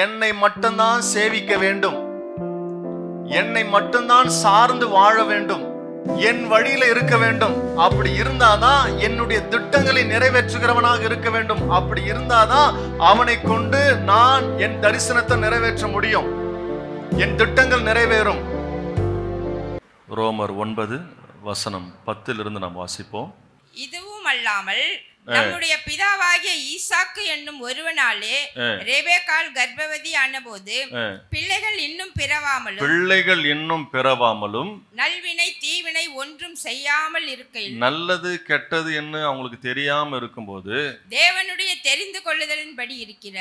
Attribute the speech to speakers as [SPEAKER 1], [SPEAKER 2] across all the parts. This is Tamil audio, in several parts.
[SPEAKER 1] என்னை மட்டும்தான் சேவிக்க வேண்டும், என்னை மட்டும்தான் சார்ந்து வாழ வேண்டும், என் வழியில இருக்க வேண்டும். அப்படி இருந்தாதான் என்னுடைய திட்டங்களை நிறைவேற்றுகிறவனாக இருக்க வேண்டும். அப்படி இருந்தாதான் அவனை கொண்டு நான் என் தரிசனத்தை நிறைவேற்ற முடியும், என் திட்டங்கள் நிறைவேறும். ரோமர் 9:10 நாம் வாசிப்போம்.
[SPEAKER 2] இதுவும் அல்லாமல் நம்முடைய பிதாவாகிய ஈசாக்கு என்னும் ஒருவனாலே ரெபெக்காள் கர்ப்பவதி ஆனபோது பிள்ளைகள் இன்னும் பிறவாமலும் நல்வினை தீவினை ஒன்றும் செய்யாமல் இருக்கையில்,
[SPEAKER 1] நல்லது கெட்டது என்று அவங்களுக்கு தெரியாம இருக்கும்போது
[SPEAKER 2] தேவனுடைய தெரிந்து கொள்ளுதலின்படி இருக்கிற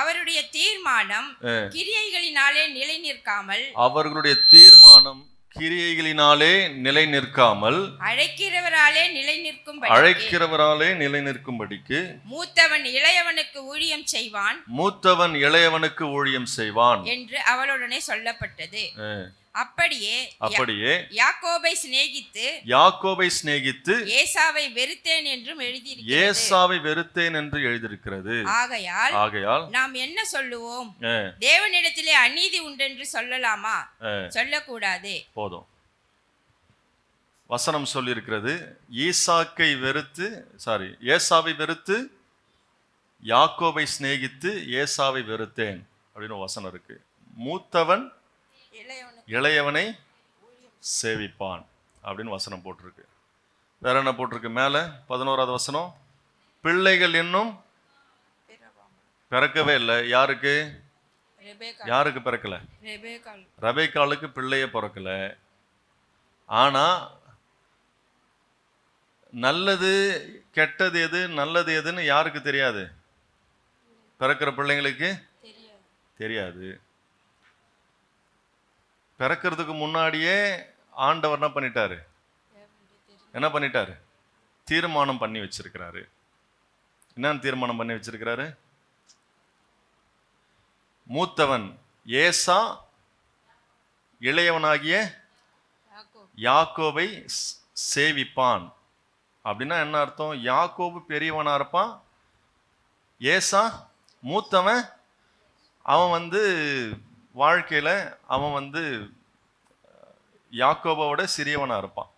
[SPEAKER 2] அவருடைய தீர்மானம் கிரியைகளினாலே நிலை நிற்காமல்,
[SPEAKER 1] அவர்களுடைய தீர்மானம் கிரியைகளினாலே நிலை நிற்காமல்
[SPEAKER 2] அழைக்கிறவராலே நிலை நிற்கும்படிக்கு
[SPEAKER 1] மூத்தவன் இளையவனுக்கு ஊழியம் செய்வான்
[SPEAKER 2] என்று அவளுடனே சொல்லப்பட்டது. அப்படியே யாக்கோபை சிநேகித்து ஏசாவை வெறுத்தேன் என்று எழுதியிருக்கிறது. ஆகையால் நாம் என்ன சொல்லுவோம்? தேவனிடத்திலே அநீதி உண்டென்று சொல்லலாமா? சொல்லக்கூடாது.
[SPEAKER 1] போதும். வசனம் சொல்லியிருக்கிறது, ஏசாவை வெறுத்து யாக்கோபை சிநேகித்து ஏசாவை வெறுத்தேன் அப்படின்னு வசனம் இருக்கு. மூத்தவன் இளையவனை சேவிப்பான் அப்படின்னு வசனம் போட்டிருக்கு. வேற என்ன போட்டிருக்கு? மேல 11வது வசனம், பிள்ளைகள் இன்னும் பிறக்கவே இல்லை. யாருக்கு பிறக்கல? ரெபெக்காளுக்கு பிள்ளைய பிறக்கல. ஆனா நல்லது கெட்டது எது நல்லது எதுன்னு யாருக்கு தெரியாது? பிறக்கிற பிள்ளைங்களுக்கு தெரியாது. பிறக்கிறதுக்கு முன்னாடியே ஆண்டவர் என்ன பண்ணிட்டாரு? தீர்மானம் பண்ணி வச்சிருக்கிறாரு. என்ன தீர்மானம் பண்ணி வச்சிருக்கிறாரு? மூத்தவன் ஏசா இளையவனாகிய யாக்கோபை சேவிப்பான். அப்படின்னா என்ன அர்த்தம்? யாக்கோபு பெரியவனா இருப்பான், ஏசா மூத்தவன். அவன் வாழ்க்கையில அவன் யாக்கோபோட சிறியவனா இருப்பான்.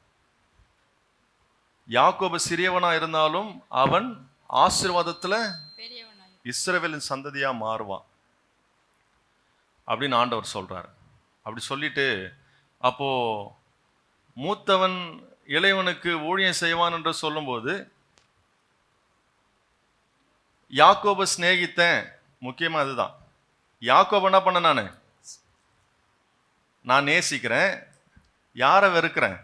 [SPEAKER 1] யாக்கோபு சிறியவனா இருந்தாலும் அவன் ஆசீர்வாதத்துல இஸ்ரவேலின் சந்ததியா மாறுவான் அப்படின்னு ஆண்டவர் சொல்றாரு. அப்படி சொல்லிட்டு அப்போ மூத்தவன் இளையவனுக்கு ஊழியம் செய்வான் என்று சொல்லும்போது யாக்கோபு சிநேகித்தேன். முக்கியமா அதுதான். யாக்கோபு என்ன பண்ண? நான் நேசிக்கிறேன். யாரை வெறுக்கிறேன்?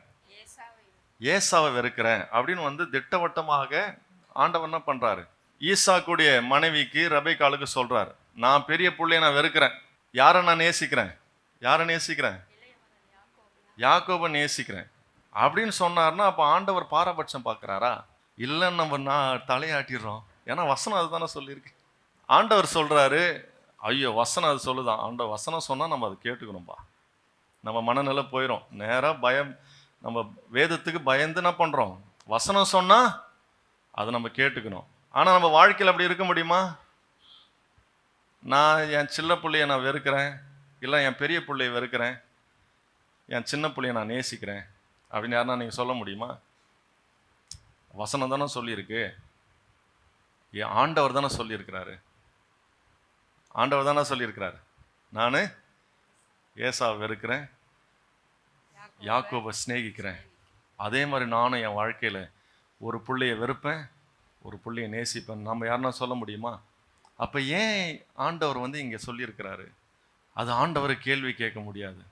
[SPEAKER 1] ஏசாவை வெறுக்கிறேன் அப்படின்னு திட்டவட்டமாக ஆண்டவர் என்ன பண்றாரு? ஈசாக்குடைய மனைவிக்கு ரெபெக்காளுக்கு சொல்றாரு, நான் பெரிய பிள்ளைய நான் வெறுக்கிறேன். யாரை நான் நேசிக்கிறேன்? யாக்கோபை நேசிக்கிறேன் அப்படின்னு சொன்னார்னா அப்ப ஆண்டவர் பாரபட்சம் பார்க்கிறாரா? இல்லைன்னு நம்ம தலையாட்டிடுறோம். ஏன்னா வசனம் அதுதானே சொல்லியிருக்கு. ஆண்டவர் சொல்றாரு, ஐயோ வசனம் அது சொல்லுதான். ஆண்டவர் வசனம் சொன்னா நம்ம அதை கேட்டுக்கணும்பா. நம்ம மனநிலை போயிடும். நேராக நம்ம வேதத்துக்கு பயந்து என்ன பண்றோம்? வசனம் சொன்னா அதை நம்ம கேட்டுக்கணும். ஆனா நம்ம வாழ்க்கையில் அப்படி இருக்க முடியுமா? நான் என் சின்ன பிள்ளைய நான் வெறுக்கிறேன், இல்லை என் பெரிய பிள்ளைய வெறுக்கிறேன், என் சின்ன பிள்ளைய நான் நேசிக்கிறேன் அப்படின்னு யாருன்னா நீங்கள் சொல்ல முடியுமா? வசனம் தானே சொல்லியிருக்கு. என் ஆண்டவர் தானே சொல்லியிருக்கிறாரு. நான் ஏசாவை வெறுக்கிறேன், யாக்கோபை சிநேகிக்கிறேன். அதே மாதிரி நானும் என் வாழ்க்கையில் ஒரு பிள்ளைய வெறுப்பேன், ஒரு பிள்ளைய நேசிப்பேன். நம்ம யாருன்னா சொல்ல முடியுமா? அப்போ ஏன் ஆண்டவர் இங்கே சொல்லியிருக்கிறாரு? அது ஆண்டவரை கேள்வி கேட்க முடியாது.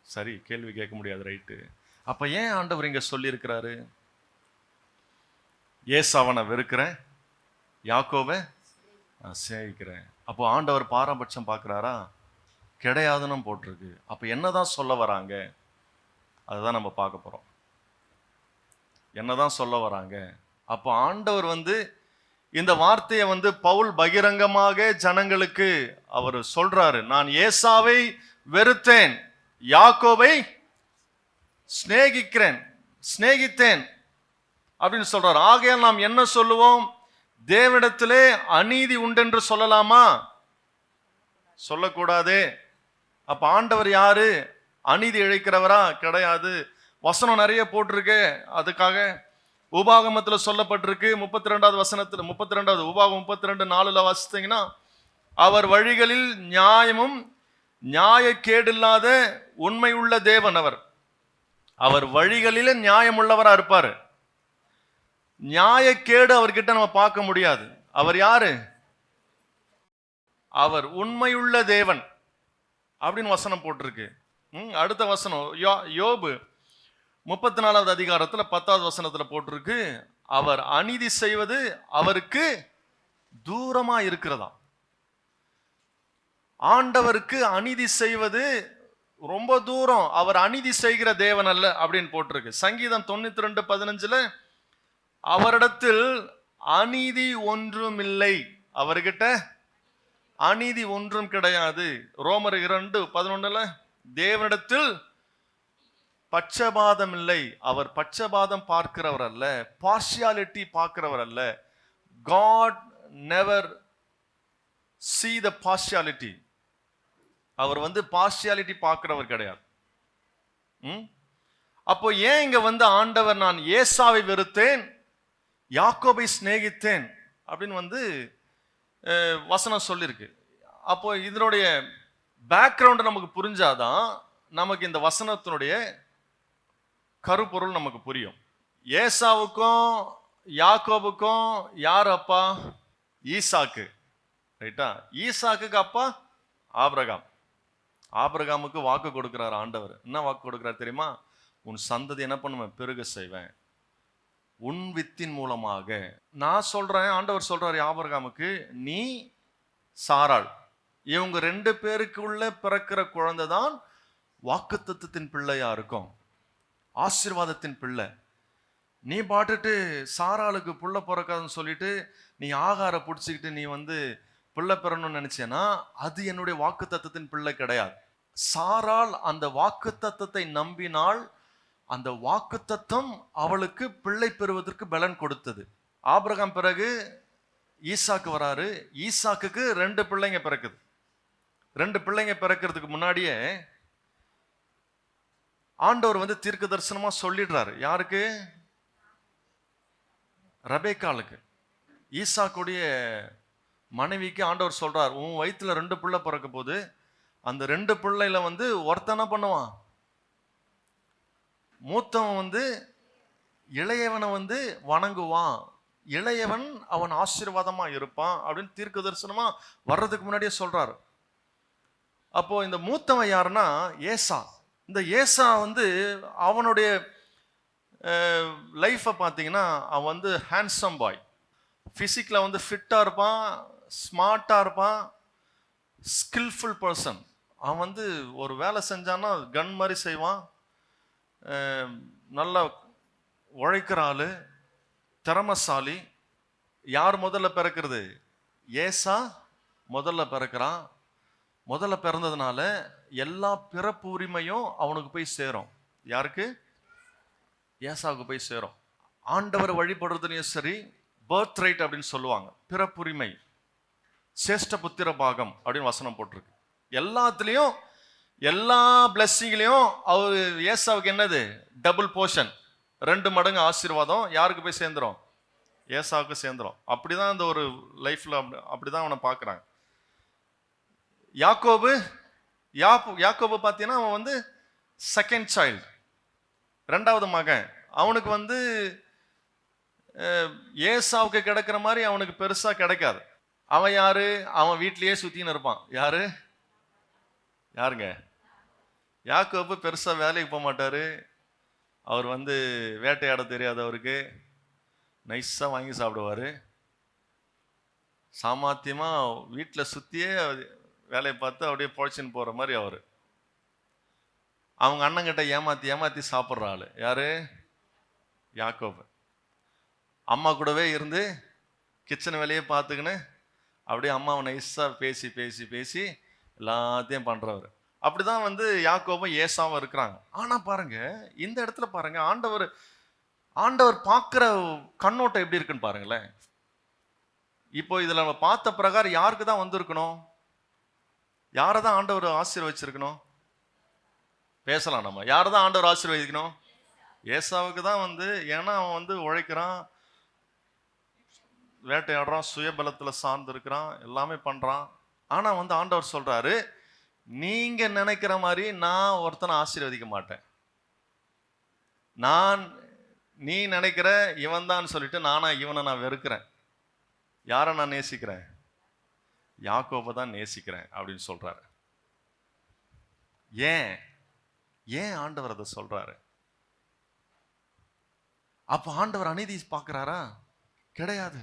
[SPEAKER 1] சரி, கேள்வி கேட்க முடியாது, ரைட்டு. அப்போ ஏன் ஆண்டவர் இங்கே சொல்லியிருக்கிறாரு? ஏசாவை நான் வெறுக்கிறேன், யாக்கோபை நான் சேவிக்கிறேன். அப்போ ஆண்டவர் பாரபட்சம் பார்க்குறாரா? கிடையாதுன்னு போட்டிருக்கு. அப்போ என்னதான் சொல்ல வராங்க? அதுதான் நம்ம பார்க்க போகிறோம். என்னதான் சொல்ல வராங்க? அப்போ ஆண்டவர் இந்த வார்த்தையை பவுல் பகிரங்கமாக ஜனங்களுக்கு அவர் சொல்றாரு, நான் ஏசாவை வெறுத்தேன், யாக்கோபை சிநேகித்தேன் அப்படின்னு சொல்றாரு. ஆகையால் நாம் என்ன சொல்லுவோம்? தேவனிடத்திலே அநீதி உண்டென்று சொல்லலாமா? சொல்லக்கூடாதே. அப்ப ஆண்டவர் யாரு? அநீதி இழைக்கிறவரா? கிடையாது. வசனம் நிறைய போட்டிருக்கு. அதுக்காக உபாகமத்துல சொல்லப்பட்டிருக்கு 32வது வசனத்துல, 32வது உபாகம் 32:4 வாசித்தீங்கன்னா, அவர் வழிகளில் நியாயமும் நியாயக்கேடில்லாத உண்மையுள்ள தேவன். அவர் வழிகளில நியாயம் உள்ளவரா இருப்பாரு. நியாயக்கேடு அவர்கிட்ட நம்ம பார்க்க முடியாது. அவர் யாரு? அவர் உண்மையுள்ள தேவன் அப்படின்னு வசனம் போட்டிருக்கு. அடுத்த வசனம் யோபு 34வது அதிகாரத்துல 10வது வசனத்துல போட்டிருக்கு, அவர் அநீதி செய்வது அவருக்கு தூரமா இருக்கிறதா. ஆண்டவருக்கு அநீதி செய்வது ரொம்ப தூரம். அவர் அநீதி செய்கிற தேவன் அல்ல அப்படின்னு போட்டிருக்கு. சங்கீதம் 92:15 அவரிடத்தில் அநீதி ஒன்றும் இல்லை. அவர்கிட்ட அநீதி ஒன்றும் கிடையாது. ரோமர் 2:11 தேவனிடத்தில் பட்சபாதம் இல்லை. அவர் பட்சபாதம் பார்க்கிறவர் அல்ல, பார்ஷியாலிட்டி பார்க்கிறவர் அல்ல. God never see the partiality. அவர் பார்ஷியாலிட்டி பார்க்கிறவர் கிடையாது. அப்போ ஏன் இங்க ஆண்டவர் நான் ஏசாவை வெறுத்தேன் யாக்கோபை சிநேகித்தேன் அப்படின்னு வசனம் சொல்லியிருக்கு. அப்போ இதனுடைய பேக்ரவுண்ட் நமக்கு புரிஞ்சாதான் நமக்கு இந்த வசனத்தினுடைய கருப்பொருள் நமக்கு புரியும். ஏசாவுக்கும் யாக்கோபுக்கும் யார் அப்பா? ஈசாக்கு. ரைட்டா? ஈசாக்குக்கு அப்பா ஆபிரகாம். ஆபிரகாமுக்கு வாக்கு கொடுக்கிறார் ஆண்டவர். என்ன வாக்கு கொடுக்கிறார் தெரியுமா? உன் சந்ததி என்ன பண்ணுவேன்? பெருக செய்வேன் உன் வித்தின் மூலமாக. நான் சொல்றேன், ஆண்டவர் சொல்றாரு ஆபிரகாமுக்கு, நீ சாராள் இவங்க 2 பேருக்குள்ள பிறக்கிற குழந்தை தான் வாக்குத்தத்தத்தின் பிள்ளையா இருக்கும், ஆசீர்வாதத்தின் பிள்ளை. நீ பாட்டுட்டு சாராளுக்கு புள்ள பிறக்காதுன்னு சொல்லிட்டு நீ ஆகார பிடிச்சிக்கிட்டு நீ பிள்ளை பெறணும்னு நினைச்சேன்னா அது என்னுடைய வாக்குத்தத்தத்தின் பிள்ளை கிடையாது. சாராள் அந்த வாக்குத்தத்தத்தை நம்பினால் அந்த வாக்குத்தத்தம் அவளுக்கு பிள்ளை பெறுவதற்கு பலன் கொடுத்தது. ஆபிரகாம் பிறகு ஈசாக்கு வராரு. ஈசாக்குக்கு 2 பிள்ளைங்க பிறக்குது. 2 பிள்ளைங்க பிறக்கிறதுக்கு முன்னாடியே ஆண்டவர் தீர்க்க தரிசனமா சொல்லிடுறாரு. யாருக்கு? ரெபேக்காளுக்கு, ஈசாக்குடைய மனைவிக்கு ஆண்டவர் சொல்றார், உன் வயிற்றுல 2 பிள்ளை பிறக்க போது, அந்த 2 பிள்ளையில ஒருத்தனை பண்ணுவான், மூத்தவன் இளையவனை வணங்குவான், இளையவன் அவன் ஆசீர்வாதமா இருப்பான் அப்படின்னு தீர்க்க தரிசனமா வர்றதுக்கு முன்னாடியே சொல்றாரு. அப்போ இந்த மூத்தவன் யாருன்னா ஏசா. இந்த ஏசா அவனுடைய லைஃப்பை பார்த்தீங்கன்னா அவன் ஹேண்ட்ஸம் பாய், ஃபிசிக்கில் ஃபிட்டாக இருப்பான், ஸ்மார்ட்டாக இருப்பான், ஸ்கில்ஃபுல் பர்சன். அவன் ஒரு வேலை செஞ்சான்னா கன் மாதிரி செய்வான், நல்லா உழைக்கிற ஆள், திறமசாலி. யார் முதல்ல பிறக்கிறது? ஏசா முதல்ல பிறக்கிறான். முதல்ல பிறந்ததுனால எல்லா பிறப்பு உரிமையும் அவனுக்கு போய் சேரும். யாருக்கு? ஏசாவுக்கு போய் சேரும். ஆண்டவர் வழிபடுறதுலையும் சரி, பர்த் ரைட் அப்படின்னு சொல்லுவாங்க, பிறப்புரிமை, சேஷ்ட புத்திர பாகம் அப்படின்னு வசனம் போட்டிருக்கு. எல்லாத்துலேயும் எல்லா பிளஸ்ஸிங்லையும் அவர் ஏசாவுக்கு என்னது? டபுள் போர்ஷன், 2 மடங்கு ஆசீர்வாதம். யாருக்கு போய் சேர்ந்துரும்? ஏசாவுக்கு சேர்ந்துரும். அப்படிதான் இந்த ஒரு லைஃப்ல அப்படிதான் அவனை பார்க்குறாங்க. யாக்கோபு பார்த்தீங்கன்னா அவன் செகண்ட் சைல்டு, 2வது மகன். அவனுக்கு ஏசாவுக்கு கிடைக்கிற மாதிரி அவனுக்கு பெருசா கிடைக்காது. அவன் யாரு? அவன் வீட்லயே சுத்தின்னு இருப்பான். யாருங்க? யாக்கோபு பெருசா வேலைக்கு போக மாட்டாரு. அவர் வேட்டையாட தெரியாது அவருக்கு. நைஸா வாங்கி சாப்பிடுவாரு. சாமர்த்தியமா வீட்டில் சுத்தியே வேலையை பார்த்து அப்படியே பொழைச்சின்னு போற மாதிரி அவர். அவங்க அண்ணங்கிட்ட ஏமாத்தி சாப்பிட்ற ஆளு யாரு? யாக்கோபு. அம்மா கூடவே இருந்து கிச்சன் வேலையே பார்த்துக்கின்னு அப்படியே அம்மாவை நைஸாக பேசி எல்லாத்தையும் பண்ணுறவர். அப்படிதான் யாக்கோபும் ஏசாவும் இருக்கிறாங்க. ஆனால் பாருங்க, இந்த இடத்துல பாருங்க, ஆண்டவர் பார்க்குற கண்ணோட்டம் எப்படி இருக்குன்னு பாருங்களேன். இப்போ இதில் நம்ம பார்த்த பிரகாரம் யாருக்கு தான் வந்திருக்கணும்? யாரை தான் ஆண்டவர் ஆசீர்வதிச்சிருக்கணும்? பேசலாம் நம்ம. யாரை தான் ஆண்டவர் ஆசீர்வதிக்கணும்? ஏசாவுக்கு தான் ஏன்னா அவன் உழைக்கிறான், வேட்டையாடுறான், சுயபலத்துல சார்ந்து இருக்கிறான், எல்லாமே பண்றான். ஆனா ஆண்டவர் சொல்றாரு, நீங்க நினைக்கிற மாதிரி நான் ஒருத்தனை ஆசீர்வதிக்க மாட்டேன். நீ நினைக்கிற இவன் தான் சொல்லிட்டு இவனை நான் வெறுக்கிறேன். யாரை நான் நேசிக்கிறேன்? யாக்கோபை தான் நேசிக்கிறேன் அப்படின்னு சொல்றாரு. ஏன் ஆண்டவர் அதை சொல்றாரு? அப்ப ஆண்டவர் அநீதி பார்க்கிறாரா? கிடையாது.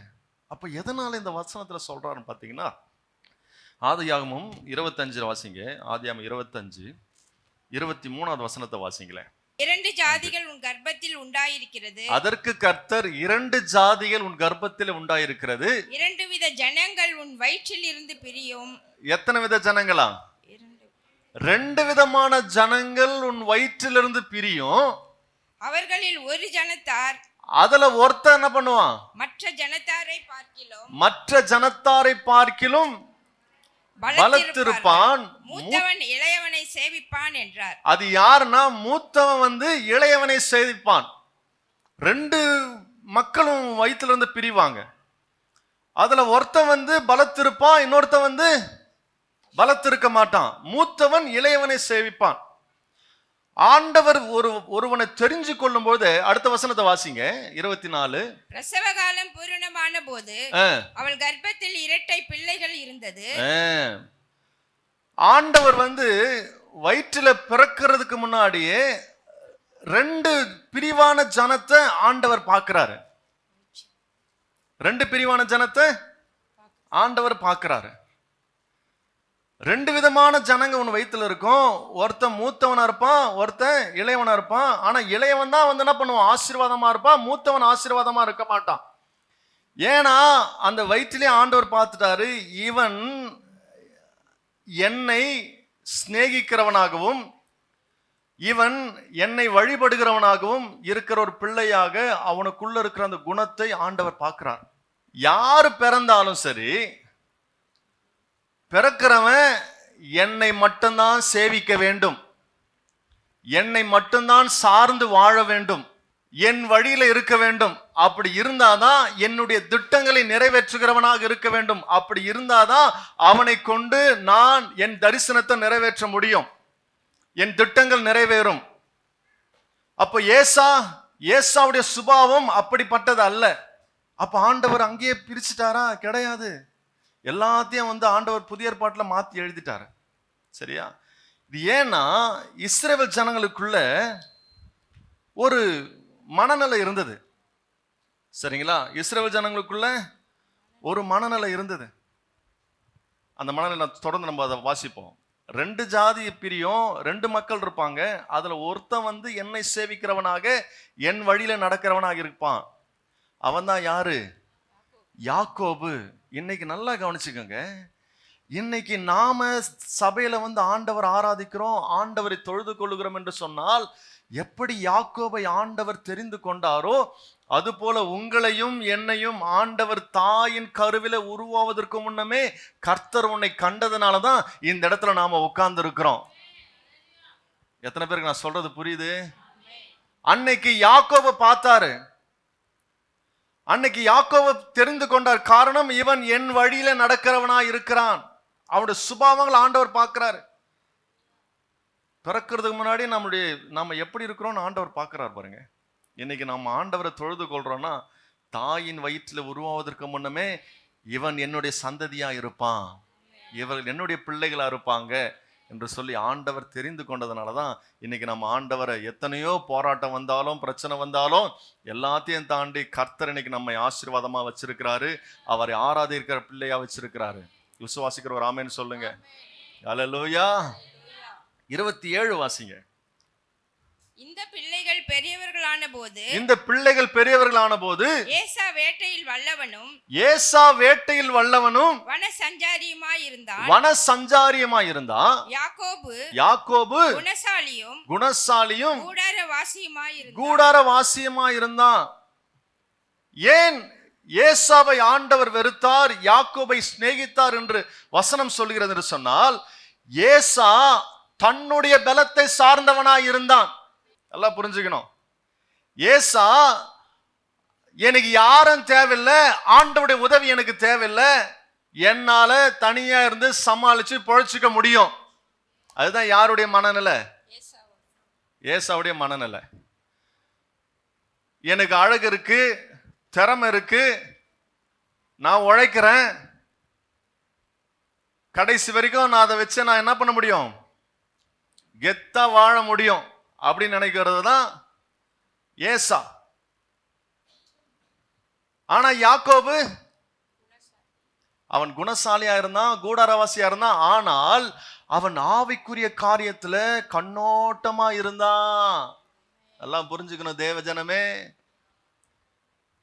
[SPEAKER 1] அப்ப எதனால இந்த வசனத்துல சொல்றாருன்னு பாத்தீங்கன்னா, ஆதியாகமம் 25 வாசிங்க. ஆதியாகமம் 25 23வது வசனத்தை வாசிங்களேன்.
[SPEAKER 2] 2 ஜாதிகள் உன் கர்ப்பத்தில் உண்டாயிருக்கிறது.
[SPEAKER 1] அதற்கு கர்த்தர் 2 ஜாதிகள் உன் கர்ப்பத்தில் உண்டாயிருக்கிறது.
[SPEAKER 2] 2 வித ஜனங்கள் உன் வயிற்றில் இருந்து பிரியும்.
[SPEAKER 1] எத்தனை வித ஜனங்களா? 2 விதமான ஜனங்கள் உன் வயிற்றிலிருந்து பிரியும்.
[SPEAKER 2] அவர்களில் ஒரு ஜனத்தார்,
[SPEAKER 1] அதுல ஒருத்தன் என்ன பண்ணுவான்?
[SPEAKER 2] மற்ற
[SPEAKER 1] ஜனத்தாரை பார்க்கிலும் பலத்திருப்பான்,
[SPEAKER 2] மூத்தவன் இளையவனை சேவிப்பான் என்றார்.
[SPEAKER 1] அது யாருன்னா, மூத்தவன் இளையவனை சேவிப்பான். 2 மக்களும் வயிற்றுல இருந்து பிரிவாங்க. அதுல ஒருத்தன் பலத்திருப்பான், இன்னொருத்தன் பலத்திருக்க மாட்டான். மூத்தவன் இளையவனை சேவிப்பான். ஆண்டவர் ஒருவனை தெரிஞ்சு கொள்ளும் போது, அடுத்த வசனத்தை வாசிங்க. 24.
[SPEAKER 2] பிரசவ காலம் பூரணமான போது அவள் கர்ப்பத்தில் இரட்டை பிள்ளைகள் இருந்தது.
[SPEAKER 1] ஆண்டவர் வயிற்றில பிறக்கிறதுக்கு முன்னாடியே 2 பிரிவான ஜனத்தை ஆண்டவர் பார்க்கிறாரு. 2 பிரிவான ஜனத்தை ஆண்டவர் பார்க்கிறாரு. 2 விதமான ஜனங்க உன் வயிற்றுல இருக்கும். ஒருத்தன் மூத்தவனா இருப்பான், ஒருத்தன் இளையவனா இருப்பான். ஆனா இளையவன் தான் என்ன பண்ணுவான்? ஆசீர்வாதமா இருப்பான். மூத்தவன் ஆசீர்வாதமா இருக்க மாட்டான். ஏன்னா அந்த வயிற்றிலே ஆண்டவர் பார்த்துட்டாரு, இவன் என்னை சிநேகிக்கிறவனாகவும் இவன் என்னை வழிபடுகிறவனாகவும் இருக்கிற ஒரு பிள்ளையாக அவனுக்குள்ள இருக்கிற அந்த குணத்தை ஆண்டவர் பார்க்கிறார். யாரு பிறந்தாலும் சரி, பிறக்கிறவன் என்னை மட்டும்தான் சேவிக்க வேண்டும், என்னை மட்டும்தான் சார்ந்து வாழ வேண்டும், என் வழியில இருக்க வேண்டும். அப்படி இருந்தாதான் என்னுடைய திட்டங்களை நிறைவேற்றுகிறவனாக இருக்க வேண்டும். அப்படி இருந்தாதான் அவனை கொண்டு நான் என் தரிசனத்தை நிறைவேற்ற முடியும், என் திட்டங்கள் நிறைவேறும். அப்ப ஏசாவுடைய சுபாவம் அப்படிப்பட்டது அல்ல. அப்ப ஆண்டவர் அங்கேயே பிரிச்சுட்டாரா? கிடையாது. எல்லாத்தையும் ஆண்டவர் புதிய ஏற்பாட்டில் மாத்தி எழுதிட்டாரு. சரியா? இது ஏன்னா இஸ்ரவேல் ஜனங்களுக்குள்ள ஒரு மனநிலை இருந்தது. சரிங்களா? இஸ்ரவேல் ஜனங்களுக்குள்ள ஒரு மனநிலை இருந்தது. அந்த மனநிலை தொடர்ந்து நம்ம அதை வாசிப்போம். 2 ஜாதி பிரியும், 2 மக்கள் இருப்பாங்க. அதுல ஒருத்தன் என்னை சேவிக்கிறவனாக என் வழியில நடக்கிறவனாக இருப்பான். அவன் தான் யாரு? யாக்கோபு. இன்னைக்கு நல்லா கவனிச்சுக்கோங்க. இன்னைக்கு நாம சபையில ஆண்டவர் ஆராதிக்கிறோம், ஆண்டவரை தொழுது கொள்ளுகிறோம் என்று சொன்னால், எப்படி யாக்கோபை ஆண்டவர் தெரிந்து கொண்டாரோ அது போல உங்களையும் என்னையும் ஆண்டவர் தாயின் கருவில உருவாவதற்கு முன்னமே கர்த்தர் உன்னை கண்டதுனாலதான் இந்த இடத்துல நாம உட்கார்ந்து இருக்கிறோம். எத்தனை பேருக்கு நான் சொல்றது புரியுது? அன்னைக்கு யாக்கோபை பார்த்தாரு, அன்னைக்கு யாக்கோபை தெரிந்து கொண்டார். காரணம், இவன் என் வழியில நடக்கிறவனா இருக்கிறான். அவனுடைய சுபாவங்கள் ஆண்டவர் பார்க்கிறாரு. பிறக்கிறதுக்கு முன்னாடி நம்ம எப்படி இருக்கிறோம்னு ஆண்டவர் பார்க்கிறார் பாருங்க. இன்னைக்கு நம்ம ஆண்டவரை தொழுது கொள்றோம்னா, தாயின் வயிற்றுல உருவாவதற்கு முன்னமே இவன் என்னுடைய சந்ததியா இருப்பான், இவர்கள் என்னுடைய பிள்ளைகளா இருப்பாங்க என்று சொல்லி ஆண்டவர் தெரிந்து கொண்டதுனாலதான் இன்னைக்கு நம்ம ஆண்டவரை எத்தனையோ போராட்டம் வந்தாலும் பிரச்சனை வந்தாலும் எல்லாத்தையும் தாண்டி கர்த்தர் இன்னைக்கு நம்மை ஆசீர்வாதமா வச்சிருக்கிறாரு. அவரை ஆராதிக்கிற பிள்ளையா வச்சிருக்கிறாரு. விசுவாசிக்கிற ஒரு ஆமென் சொல்லுங்க. அல்லேலூயா. 27 வாசிங்க.
[SPEAKER 2] இந்த பிள்ளைகள்
[SPEAKER 1] பெரியவர்களான போது
[SPEAKER 2] ஏசா
[SPEAKER 1] வேட்டையில் வல்லவனும் வனசஞ்சாரியுமாய் இருந்தான். யாக்கோபு குணசாலியும் கூடாரவாசியுமாய் இருந்தான். ஏன் ஏசாவை ஆண்டவர் வெறுத்தார், யாக்கோபை சிநேகித்தார் என்று வசனம் சொல்கிறது என்று சொன்னால், ஏசா தன்னுடைய பலத்தை சார்ந்தவனாய் இருந்தான். எல்லாம் புரிஞ்சுக்கணும். ஏசா எனக்கு யாரும் தேவையில்லை, ஆண்டவருடைய உதவி எனக்கு தேவையில்லை, என்னால தனியா இருந்து சமாளிச்சு பொழைச்சிக்க முடியும். அதுதான் யாருடைய மனநிலை? ஏசாவுடைய மனநிலை. எனக்கு அழகு இருக்கு, திறமை இருக்கு, நான் உழைக்கிறேன், கடைசி வரைக்கும் நான் அதை வச்சு நான் என்ன பண்ண முடியும், கெத்தா வாழ முடியும் அப்படின்னு நினைக்கிறது தான் ஏசா. ஆனா யாக்கோபு அவன் குணசாலியா இருந்தான், கூடாரவாசியா இருந்தான். ஆனால் அவன் ஆவிக்குரிய காரியத்துல கண்ணோட்டமா இருந்தான். எல்லாம் புரிஞ்சுக்கணும் தேவஜனமே.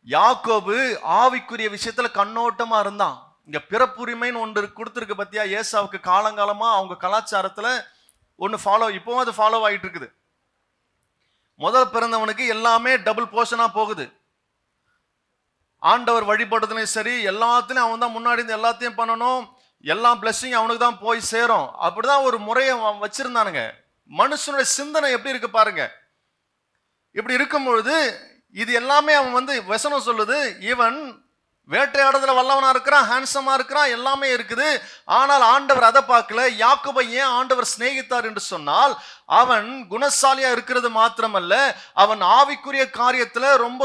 [SPEAKER 1] யாக்கோபு ஆவிக்குரிய விஷயத்துல கண்ணோட்டமா இருந்தான். இங்க பிறப்புரிமைன்னு ஒன்று கொடுத்துருக்கு பத்தியா, ஏசாவுக்கு காலங்காலமா அவங்க கலாச்சாரத்துல ஒன்று ஃபாலோ, இப்பவும் அது ஃபாலோ ஆகிட்டு இருக்குது. முதல் பிறந்தவனுக்கு எல்லாமே டபுள் போர்ஷனா போகுது. ஆண்டவர் வழிபடுறதுலையும் சரி, எல்லாத்துலையும் அவன் தான் முன்னாடி இருந்து எல்லாத்தையும் பண்ணணும், எல்லா பிளஸிங் அவனுக்கு தான் போய் சேரும். அப்படிதான் ஒரு முறையை வச்சிருந்தானுங்க. மனுஷனுடைய சிந்தனை எப்படி இருக்கு பாருங்க. இப்படி இருக்கும் பொழுது இது எல்லாமே அவன் வசனம் சொல்லுது, இவன் வேட்டையாடுறதுல வல்லவனா இருக்கிறான், ஹேண்ட்ஸமா இருக்கிறான், எல்லாமே இருக்குது. ஆனால் ஆண்டவர் அதை பார்க்கல. யாக்கோபை ஏன் ஆண்டவர் சிநேகித்தார் என்று சொன்னால், அவன் குணசாலியா இருக்கிறது மாத்திரமல்ல, அவன் ஆவிக்குரிய காரியத்துல ரொம்ப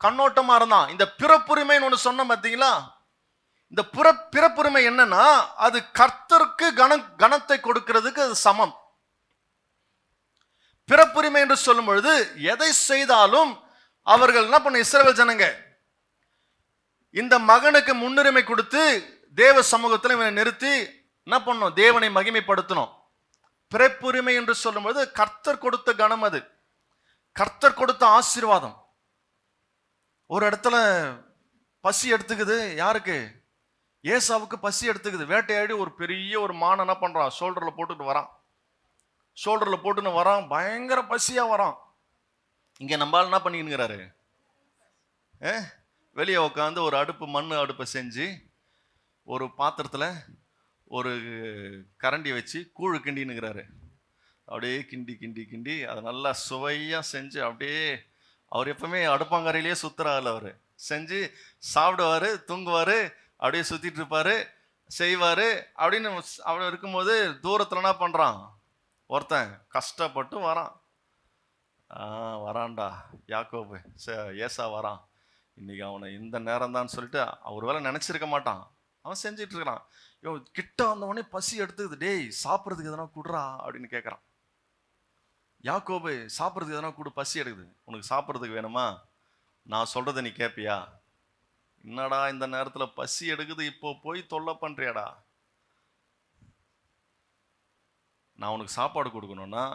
[SPEAKER 1] கண்ணோட்டமா இருந்தான். இந்த பிறப்புரிமைன்னு ஒண்ணு சொன்ன பார்த்தீங்களா, இந்த பிறப்புரிமை என்னன்னா, அது கர்த்தருக்கு கணத்தை கொடுக்கிறதுக்கு அது சமம். பிறப்புரிமை என்று சொல்லும் பொழுது எதை செய்தாலும் அவர்கள் என்ன பண்ண, இஸ்ரவேல் ஜனங்க இந்த மகனுக்கு முன்னுரிமை கொடுத்து தேவ சமூகத்தில் இவனை நிறுத்தி என்ன பண்ணணும், தேவனை மகிமைப்படுத்தணும். பிறப்புரிமை என்று சொல்லும்போது கர்த்தர் கொடுத்த கணம், அது கர்த்தர் கொடுத்த ஆசீர்வாதம். ஒரு இடத்துல பசி எடுத்துக்குது. யாருக்கு? ஏசாவுக்கு பசி எடுத்துக்குது. வேட்டையாடி ஒரு பெரிய ஒரு மான் என்ன பண்றான், ஷோல்டர்ல போட்டுட்டு வரான். பயங்கர பசியா வரான். இங்க நம்மால் என்ன பண்ணிக்கிறாரு, வெளியே உட்காந்து ஒரு மண் அடுப்பை செஞ்சு ஒரு பாத்திரத்துல ஒரு கரண்டி வச்சு கூழு கிண்டினுங்கிறாரு. அப்படியே கிண்டி அதை நல்லா சுவையா செஞ்சு, அப்படியே அவர் எப்பவுமே அடுப்பாங்கரையிலேயே சுத்துறாள். அவர் செஞ்சு சாப்பிடுவாரு, தூங்குவாரு, அப்படியே சுத்திட்டு இருப்பாரு, செய்வாரு. அப்படின்னு அவன் இருக்கும்போது தூரத்துல என்ன பண்றான், ஒருத்தன் கஷ்டப்பட்டு வரான்டா யாக்கோபு, ஏசா வரான். இன்னைக்கு அவனை இந்த நேரம் தான் சொல்லிட்டு அவர் வேலை நினைச்சிருக்க மாட்டான். அவன் செஞ்சிட்டு இருக்கிறான். கிட்ட வந்தவொடனே பசி எடுத்துக்குது. டேய், சாப்பிட்றதுக்கு எதனா குடுறா அப்படின்னு கேட்குறான். யாக்கோபு, சாப்பிட்றதுக்கு எதனா கொடு, பசி எடுக்குது. உனக்கு சாப்பிட்றதுக்கு வேணுமா? நான் சொல்றதை நீ கேட்பியா? என்னடா இந்த நேரத்தில் பசி எடுக்குது, இப்போ போய் தொல்லை பண்றியாடா? நான் உனக்கு சாப்பாடு கொடுக்கணும்னா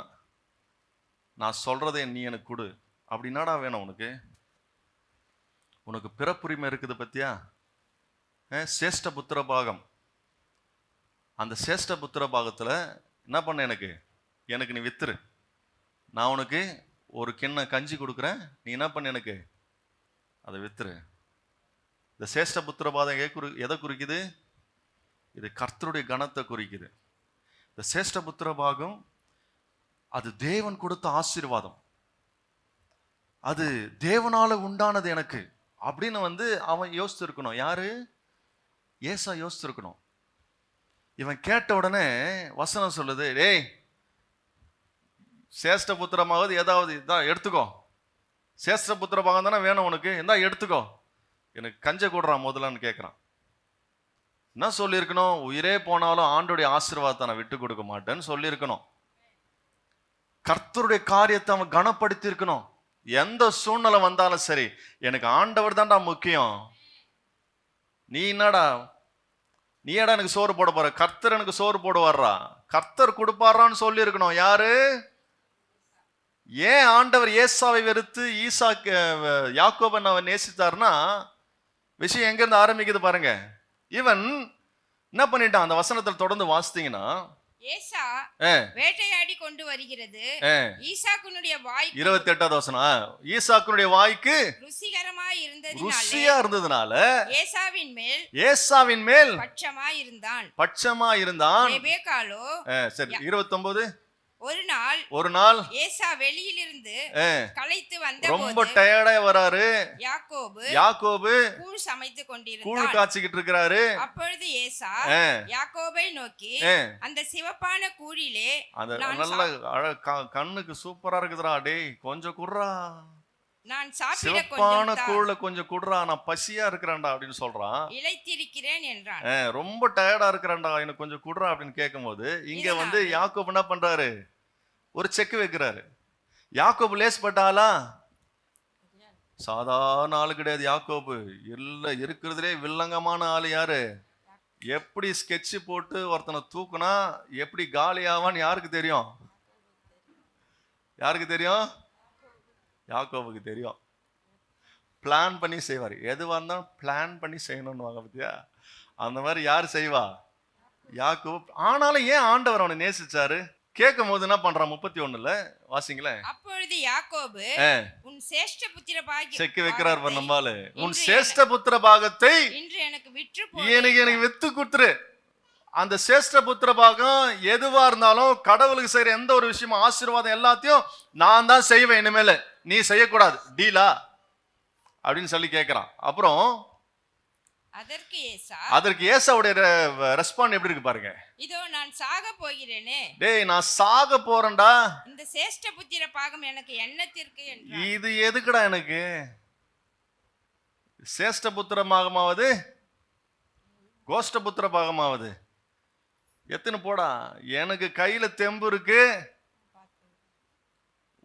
[SPEAKER 1] நான் சொல்றதை நீ எனக்கு கொடு. அப்படின்னாடா வேணும் உனக்கு? உனக்கு பிறப்புரிமை இருக்குது பத்தியா, சேஷ்ட புத்திர பாகம். அந்த சேஷ்ட புத்திர பாகத்துல என்ன பண்ண, எனக்கு நீ வித்துரு. நான் உனக்கு ஒரு கிண்ண கஞ்சி கொடுக்குறேன், நீ என்ன பண்ண, எனக்கு அதை வித்துரு. இந்த சேஷ்ட புத்திர பாகம் எதை குறிக்குது? இது கர்த்தருடைய கணத்தை குறிக்குது. இந்த சேஷ்ட புத்திர பாகம் அது தேவன் கொடுத்த ஆசீர்வாதம், அது தேவனால உண்டானது எனக்கு அப்படின்னு அவன் யோசிச்சிருக்கணும். யாரு? ஏசா யோசிச்சிருக்கணும். இவன் கேட்ட உடனே வசனம் சொல்லுது, டேய், சேஷ்ட புத்திரமாவது ஏதாவது இதான் எடுத்துக்கோ, சேஷ்ட புத்திர பாகம் தானே வேணும் உனக்கு, இந்தா எடுத்துக்கோ, எனக்கு கஞ்ச கூடுறான் முதலான்னு கேட்குறான். என்ன சொல்லியிருக்கணும்? உயிரே போனாலும் ஆண்டோடைய ஆசீர்வாதத்தை நான் விட்டு கொடுக்க மாட்டேன்னு சொல்லியிருக்கணும். கர்த்தருடைய காரியத்தை அவன் கனப்படுத்தி இருக்கணும். எந்த சூழ்நிலை வந்தாலும் சரி, எனக்கு ஆண்டவர் தான்டா முக்கியம். நீ என்னடா எனக்கு சோறு போட போற, கர்த்தர் எனக்கு சோறு போடுவாரா, கர்த்தர் கொடுப்பாரான்னு சொல்லி இருக்கணும். யாரு? ஏன் ஆண்டவர் ஏசாவை வெறுத்து யாக்கோபன் அவன் நேசித்தார்னா, விஷயம் எங்கிருந்து ஆரம்பிக்குது பாருங்க. இவன் என்ன பண்ணிட்டான்? அந்த வசனத்தில் தொடர்ந்து வாசித்தீங்கன்னா,
[SPEAKER 2] ஏசா
[SPEAKER 1] ஆ,
[SPEAKER 2] வேட்டையாடி கொண்டு வருகிறது
[SPEAKER 1] ஆ.
[SPEAKER 2] ஈசாக்குனுடைய வாய்க்கு
[SPEAKER 1] 28வது வசனம். ஈசாக்குனுடைய வாய்க்கு
[SPEAKER 2] ருசிகரமாய் இருந்ததினாலே
[SPEAKER 1] ருசியா இருந்ததுனால
[SPEAKER 2] ஏசாவின் மேல்
[SPEAKER 1] ஏசாவின் மேல்
[SPEAKER 2] பட்சமாய் இருந்தான்.
[SPEAKER 1] பட்சமா இருந்தான்.
[SPEAKER 2] ரெபேக்காளோ
[SPEAKER 1] சரி, 29.
[SPEAKER 2] ஒரு நாள் ஏசா வெளியிலிருந்து களைத்து
[SPEAKER 1] ரொம்ப
[SPEAKER 2] வந்தபோது
[SPEAKER 1] டயர்டா வராரு. யாக்கோபு
[SPEAKER 2] கூழ் சமைத்து
[SPEAKER 1] கூழ்
[SPEAKER 2] கொண்டிருந்தான்.
[SPEAKER 1] காய்ச்சிக்கிட்டு இருக்கிறாரு.
[SPEAKER 2] அப்பொழுது ஏசா யாக்கோபை நோக்கி, அந்த சிவப்பான கூழிலே
[SPEAKER 1] அந்த
[SPEAKER 2] நான்
[SPEAKER 1] நல்ல கண்ணுக்கு சூப்பரா இருக்குதுடா, டேய் கொஞ்சம் குடுறா,
[SPEAKER 2] நான் சாப்பிட
[SPEAKER 1] சிவப்பான
[SPEAKER 2] கொஞ்சம் தா,
[SPEAKER 1] கூழ்ல கொஞ்சம் குடுறா, நான் பசியா இருக்கிறேன்டா அப்படின்னு சொல்றான்.
[SPEAKER 2] இளைத்திருக்கிறேன் என்றான்.
[SPEAKER 1] ரொம்ப டயர்டா இருக்கிறேன்டா, எனக்கு கொஞ்சம் குடுறா அப்படின்னு கேட்கும்போது இங்க வந்து யாக்கோபு என்ன பண்றாரு, ஒரு செக் வைக்கிறாரு. யாக்கோபு லேஸ்பட்டாலா? சாதாரண ஆளு கிடையாது யாக்கோபு. இல்ல, இருக்கிறதுலே வில்லங்கமான ஆளு யாரு? எப்படி ஸ்கெட்ச் போட்டு ஒருத்தனை தூக்குனா எப்படி காலி ஆவான்னு யாருக்கு தெரியும்? யாருக்கு தெரியும்? யாக்கோபுக்கு தெரியும். பிளான் பண்ணி செய்வார். எதுவாக இருந்தாலும் பிளான் பண்ணி செய்யணும்னு வாங்க பத்தியா, அந்த மாதிரி யார் செய்வா? யாக்கோபு. ஆனாலும் ஏன் ஆண்டவர் அவனை நேசிச்சாரு? கேட்கும் போது என்ன பண்றான்? 31ல வாசிங்களேன்.
[SPEAKER 2] அப்பொழுது யாக்கோபு, உன் சேஷ்ட புத்திர பாகத்தை
[SPEAKER 1] செக்கு வைக்கிறார் நம்மால, உன் சேஷ்ட புத்திர பாகத்தை
[SPEAKER 2] இன்று எனக்கு விற்று
[SPEAKER 1] எனக்கு வித்து கொடுத்துரு. அந்த சேஷ்ட புத்திர பாகம் எதுவா இருந்தாலும் கடவுளுக்கு செய்யற எந்த ஒரு விஷயமும் ஆசீர்வாதம் எல்லாத்தையும் நான் தான் செய்வேன், இனிமேல நீ செய்யக்கூடாது, டீலா அப்படின்னு சொல்லி கேட்கிறான். அப்புறம் அதற்கு ஏசாவுடைய ரெஸ்பாண்ட் எப்படி இருக்கு பாருங்க.
[SPEAKER 2] இதோ நான் சாக போகிறேனே,
[SPEAKER 1] டேய் நான் சாக போறேன்டா,
[SPEAKER 2] இந்த சேஷ்ட புத்திர பாகம் எனக்கு என்னத்திற்கு என்றான்.
[SPEAKER 1] இது எதுக்குடா எனக்கு? சேஷ்ட புத்திர பாகமாவது கோஷ்ட புத்திர பாகமாவது எத்தனை போடா, எனக்கு கையில தெம்பு இருக்கு,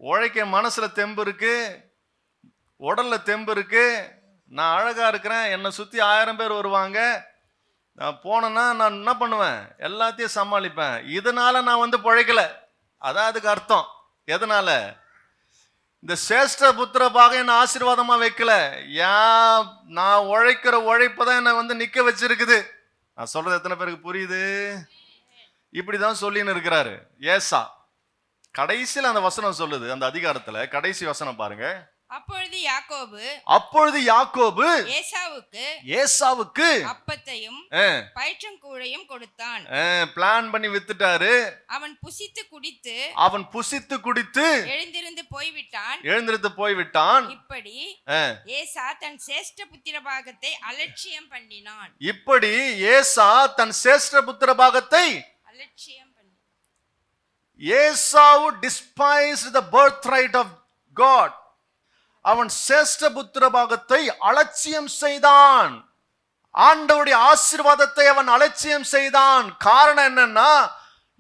[SPEAKER 1] உழைக்க மனசுல தெம்பு இருக்கு, உடல்ல தெம்பு இருக்கு, நான் அழகா இருக்கிறேன், என்னை சுத்தி 1000 பேர் வருவாங்க, நான் போனேன்னா நான் என்ன பண்ணுவேன்? எல்லாத்தையும் சமாளிப்பேன். இதனால நான் வந்து பிழைக்கல, அதான் அதுக்கு அர்த்தம். எதனால? இந்த சேஷ்ட புத்திர பாகம் என்ன ஆசீர்வாதமா வைக்கல, ஏன் நான் உழைக்கிற உழைப்பதான் என்னை வந்து நிக்க வச்சிருக்குது. நான் சொல்றது எத்தனை பேருக்கு புரியுது? இப்படிதான் சொல்லின்னு இருக்கிறாரு ஏசா. கடைசியில் அந்த வசனம் சொல்லுது, அந்த அதிகாரத்துல கடைசி வசனம் பாருங்க. அப்பொழுது யாக்கோபு ஏசாவுக்கு அப்பத்தையும்
[SPEAKER 2] பயிற்றங்கூழையும் கொடுத்தான்.
[SPEAKER 1] பிளான் பண்ணி வித்துட்டாரு.
[SPEAKER 2] அவன்
[SPEAKER 1] புசித்து குடித்து
[SPEAKER 2] எழுந்திருந்து போய்விட்டான். இப்படி ஏசா தன் சேஷ்ட புத்திர பாகத்தை அலட்சியம் பண்ணினான்.
[SPEAKER 1] ஏசாவு despised the birthright of God. அவன் சேஷ்ட புத்திர பாகத்தை அலட்சியம் செய்தான். ஆண்டவருடைய ஆசீர்வாதத்தை அவன் அலட்சியம் செய்தான். காரணம் என்னன்னா,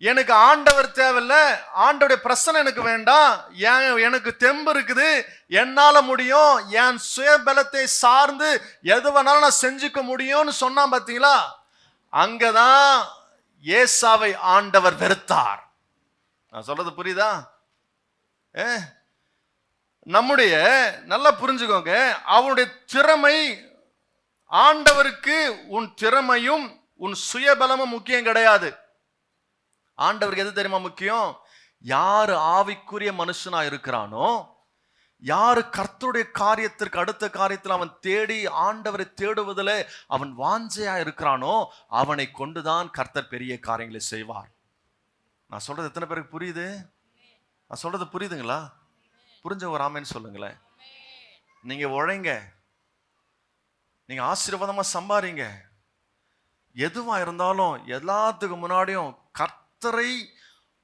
[SPEAKER 1] எனக்கு ஆண்டவர் தேவையில்லை, ஆண்டவருடைய பிரசனை எனக்கு வேண்டாம், எனக்கு தெம்பு இருக்குது, என்னால முடியும், என் சுயபலத்தை சார்ந்து எது வேணாலும் நான் செஞ்சுக்க முடியும்னு சொன்னான். பார்த்தீங்களா? அங்கதான் ஏசாவை ஆண்டவர் வெறுத்தார். நான் சொல்றது புரியுதா? நம்முடைய நல்லா புரிஞ்சுக்கோங்க, அவனுடைய திறமை ஆண்டவருக்கு உன் திறமையும் உன் சுயபலமும் முக்கியம் கிடையாது. ஆண்டவருக்கு எது தெரியுமா முக்கியம்? யாரு ஆவிக்குரிய மனுஷனா இருக்கிறானோ, யாரு கர்த்தருடைய காரியத்திற்கு அடுத்த காரியத்தில் அவன் தேடி ஆண்டவரை தேடுவதில் அவன் வாஞ்சையா இருக்கிறானோ, அவனை கொண்டுதான் கர்த்தர் பெரிய காரியங்களை செய்வார். நான் சொல்றது எத்தனை பேருக்கு புரியுது? நான் சொல்றது புரியுதுங்களா? புரிஞ்ச ஒரு ஆமேன்னு சொல்லுங்களேன். நீங்க உழைங்க, நீங்க ஆசீர்வாதமா சம்பாதிங்க, எதுவா இருந்தாலும் எல்லாத்துக்கு முன்னாடியும் கர்த்தரை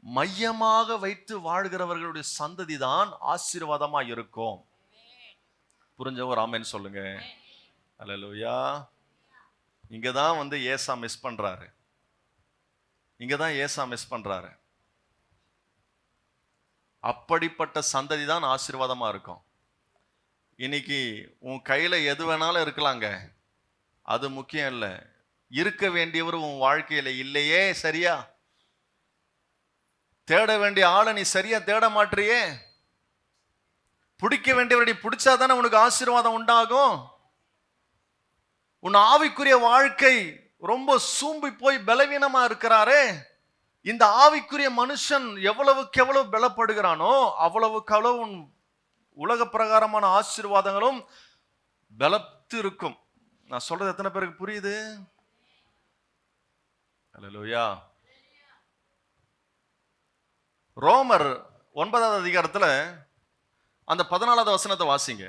[SPEAKER 1] மையமாக வைத்து வாழ்கிறவர்களுடைய சந்ததி தான் ஆசீர்வாதமா இருக்கும். புரிஞ்ச ஒரு ஆமேன்னு சொல்லுங்க. அல்லேலூயா. இங்கதான் வந்து ஏசா மிஸ் பண்றாரு. இங்கதான் ஏசா மிஸ் பண்றாரு. அப்படிப்பட்ட சந்ததி தான் ஆசீர்வாதமா இருக்கும். இன்னைக்கு உன் கையில எது வேணாலும் இருக்கலாங்க, அது முக்கியம் இல்லை. இருக்க வேண்டியவர் உன் வாழ்க்கையில இல்லையே, சரியா? தேட வேண்டிய ஆளை நீ சரியா தேட மாட்டியே. பிடிக்க வேண்டியவரை பிடிச்சாதானே உனக்கு ஆசீர்வாதம் உண்டாகும். உன் ஆவிக்குரிய வாழ்க்கை ரொம்ப சூம்பி போய் பலவீனமா இருக்கிறாரே, இந்த ஆவிக்குரிய மனுஷன் எவ்வளவுக்கு எவ்வளவு பலப்படுகிறானோ அவ்வளவுக்கு அவ்வளவு உலக பிரகாரமான ஆசீர்வாதங்களும் பலத்து இருக்கும். நான் சொல்றது எத்தனை பேருக்கு புரியுது? அல்லேலூயா. ரோமர் 9வது அதிகாரத்துல அந்த 14வது வசனத்தை வாசிங்க.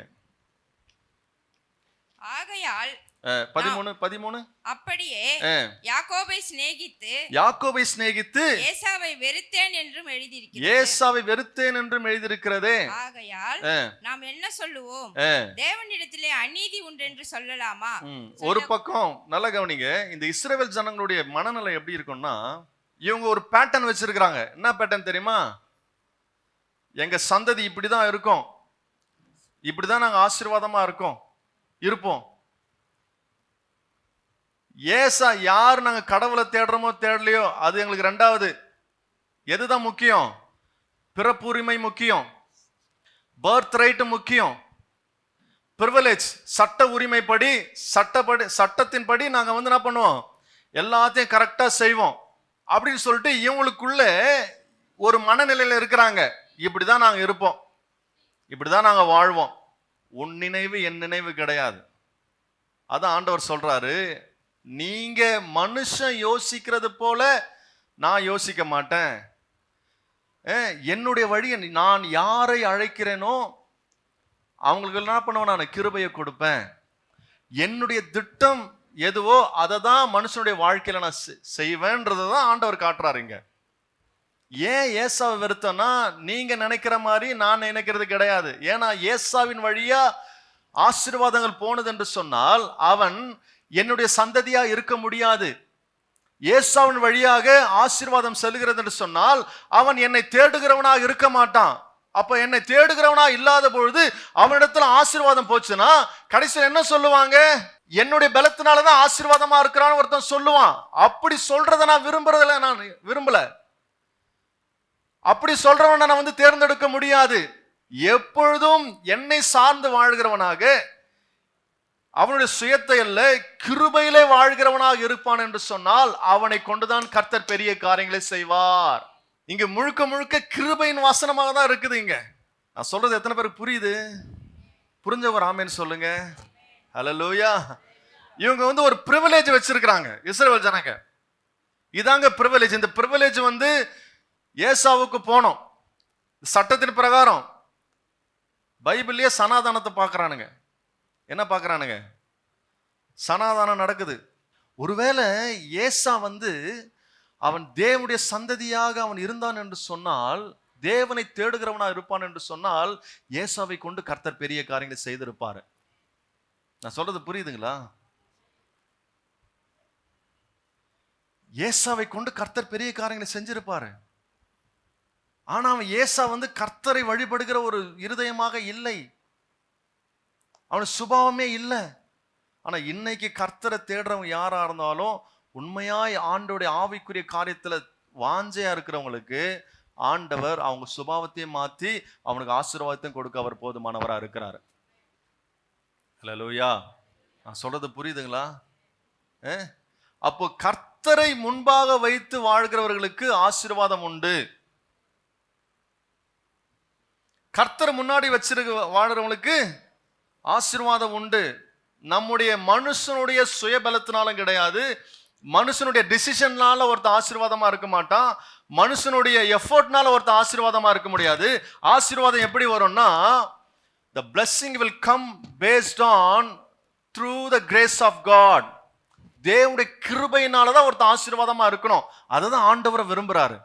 [SPEAKER 2] ஆகையால்
[SPEAKER 1] 13
[SPEAKER 2] அப்படியே யாக்கோபை சிநேகித்து ஏசாவை வெறுத்தேன் என்றும் எழுதியிருக்கிறதே. ஆகையால் நாம் என்ன சொல்லுவோம்? தேவனிடத்திலே அநீதி உண்டு என்று சொல்லலாமா?
[SPEAKER 1] ஒரு பக்கம் நல்ல கவனிங்க, இந்த இஸ்ரவேல் ஜனங்களுடைய மனநிலை எப்படி இருக்கும்னா, இவங்க ஒரு பேட்டர்ன் வச்சிருக்கிறாங்க. என்ன பேட்டர்ன் தெரியுமா? எங்க சந்ததி இப்படிதான் இருக்கும், இப்படிதான் நாங்க ஆசீர்வாதமா இருப்போம். ஏசா யார் நாங்க கடவுளை தேடுறோமோ தேடலையோ அது எங்களுக்கு ரெண்டாவது. எதுதான் முக்கியம்? பிறப்புரிமை முக்கியம், பர்த் ரைட் முக்கியம், பிரிவிலேஜ் சட்ட உரிமைப்படி சட்டத்தின்படி நாங்க என்ன பண்ணுவோம், எல்லாத்தையும் கரெக்டா செய்வோம் அப்படின்னு சொல்லிட்டு இவங்களுக்குள்ள ஒரு மனநிலையில இருக்கிறாங்க. இப்படிதான் நாங்க இருப்போம், இப்படிதான் நாங்க வாழ்வோம், உன் நினைவு என் நினைவு கிடையாது. அதான் ஆண்டவர் சொல்றாரு, நீங்க மனுஷன் யோசிக்கிறது போல நான் யோசிக்க மாட்டேன். என்னுடைய வழியை நான் யாரை அழைக்கிறேனோ அவங்களுக்கு என்ன பண்ணுவேன், நான் கிருபையை கொடுப்பேன். என்னுடைய திட்டம் எதுவோ அதை தான் மனுஷனுடைய வாழ்க்கையில நான் செய்வேன்றதை தான் ஆண்டவர் காட்டுறாருங்க. ஏன் ஏசாவை வெறுத்தனா, நீங்க நினைக்கிற மாதிரி நான் நினைக்கிறது கிடையாது. ஏன்னா ஏசாவின் வழியா ஆசீர்வாதங்கள் போனது என்று சொன்னால் அவன் என்னுடைய சந்ததியா இருக்க முடியாது. ஏசாவின் வழியாக ஆசீர்வாதம் செல்கிறது என்று சொன்னால் அவன் என்னை தேடுகிறவனாக இருக்க மாட்டான். அப்ப என்னை தேடுகிறவனா இல்லாத பொழுது அவனிடத்துல ஆசீர்வாதம் போச்சுன்னா கடைசியில் என்ன சொல்லுவாங்க, என்னுடைய பலத்தினாலதான் ஆசீர்வாதமா இருக்கிறான்னு ஒருத்தன் சொல்லுவான். அப்படி சொல்றதை நான் விரும்பல. அப்படி சொல்றவனை நான் தேர்ந்தெடுக்க முடியாது. எப்பொழுதும் என்னை சார்ந்து வாழ்கிறவனாக, அவனுடைய சுயத்தை அல்ல கிருபையிலே வாழ்கிறவனாக இருப்பான் என்று சொன்னால் அவனை கொண்டுதான் கர்த்தர் பெரிய காரியங்களை செய்வார். இங்க முழுக்க முழுக்க கிருபையின் வாசனமாக தான் இருக்குது. இங்க நான் சொல்றது எத்தனை பேருக்கு புரியுது? புரிஞ்சவர் ஆமேன்னு சொல்லுங்க. ஹல்லேலூயா. இவங்க ஒரு பிரிவிலேஜ் வச்சிருக்கிறாங்க இஸ்ரவேல் ஜனங்க. இதாங்க பிரிவிலேஜ். இந்த பிரிவிலேஜ் ஏசாவுக்கு போனோம். சட்டத்தின் பிரகாரம் பைபிள்லயே சனாதானத்தை பார்க்கறானுங்க. என்ன பார்க்கறானுங்க? சனாதானம் நடக்குது. ஒருவேளை ஏசா அவன் தேவனுடைய சந்ததியாக அவன் இருந்தான் என்று சொன்னால், தேவனை தேடுகிறவனா இருப்பான் என்று சொன்னால் ஏசாவை கொண்டு கர்த்தர் பெரிய காரியங்களை செய்திருப்பாரு. நான் சொல்றது புரியுதுங்களா? ஏசாவை கொண்டு கர்த்தர் பெரிய காரியங்களை செஞ்சிருப்பாரு. ஆனா அவன் ஏசா கர்த்தரை வழிபடுகிற ஒரு இருதயமாக இல்லை, அவன் சுபாவமே இல்லை. ஆனா இன்னைக்கு கர்த்தரை தேடுறவங்க யாரா இருந்தாலும் உண்மையாய் ஆண்டோடைய ஆவிக்குரிய காரியத்துல வாஞ்சையா இருக்கிறவங்களுக்கு ஆண்டவர் அவங்க சுபாவத்தையும் மாத்தி அவனுக்கு ஆசீர்வாதத்தையும் கொடுக்க அவர் போதுமானவரா இருக்கிறாரு. ஹல்லேலூயா. நான் சொல்றது புரியுதுங்களா? அப்போ கர்த்தரை முன்பாக வைத்து வாழ்கிறவர்களுக்கு ஆசீர்வாதம் உண்டு. கர்த்தர் முன்னாடி வச்சிருக்க வாழ்றவங்களுக்கு ஆசீர்வாதம் உண்டு. நம்முடைய மனுஷனுடைய சுயபலத்தினாலும் கிடையாது, மனுஷனுடைய டிசிஷன்னால ஒருத்தர் ஆசீர்வாதமா இருக்க மாட்டான், மனுஷனுடைய எஃபோர்ட்னால ஒருத்தர் ஆசீர்வாதமா இருக்க முடியாது. ஆசீர்வாதம் எப்படி வரும்னா, the blessing will come based on through the grace of God. தேவனுடைய கிருபையினால தான் ஒருத்தர் ஆசீர்வாதமா இருக்கணும். அதுதான் ஆண்டவர் விரும்புறாரு.